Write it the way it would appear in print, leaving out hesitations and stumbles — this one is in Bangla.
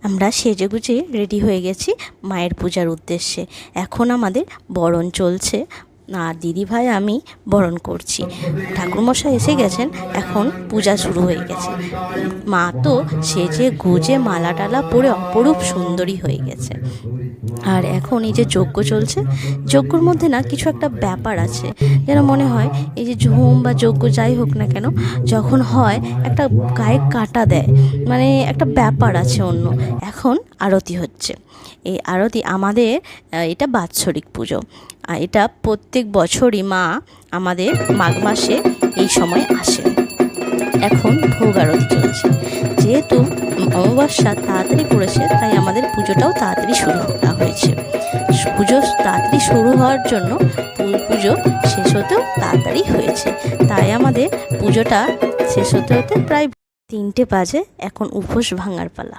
আমরা সেজেগুজে রেডি হয়ে গেছি মায়ের পূজার উদ্দেশ্যে। এখন আমাদের বরণ চলছে, আর দিদিভাই আমি বরণ করছি। ঠাকুরমশাই এসে গেছেন, এখন পূজা শুরু হয়ে গেছে। মা তো সেজে গুজে মালা টালা পরে অপরূপ সুন্দরী হয়ে গেছে। আর এখন এই যে যজ্ঞ চলছে, যজ্ঞর মধ্যে না কিছু একটা ব্যাপার আছে, যেন মনে হয় এই যে ঝুম বা যজ্ঞ যাই হোক না কেন, যখন হয় একটা গায়ে কাটা দেয়, মানে একটা ব্যাপার আছে অন্য। এখন আরতি হচ্ছে। এই আরতি আমাদের এটা বাৎসরিক পুজো, আর এটা প্রত্যেক বছরই মা আমাদের মাঘ মাসে এই সময় আসেন। এখন ভোগ আরতি চলছে। যেহেতু অমাবস্যা তাড়াতাড়ি পড়েছে, তাই আমাদের পুজোটাও তাড়াতাড়ি শুরু করা হয়েছে। পুজো তাড়াতাড়ি শুরু হওয়ার জন্য পুজো শেষ হতেও তাড়াতাড়ি হয়েছে, তাই আমাদের পুজোটা শেষ হতে হতে প্রায় 3টে বাজে। এখন উপোস ভাঙার পালা।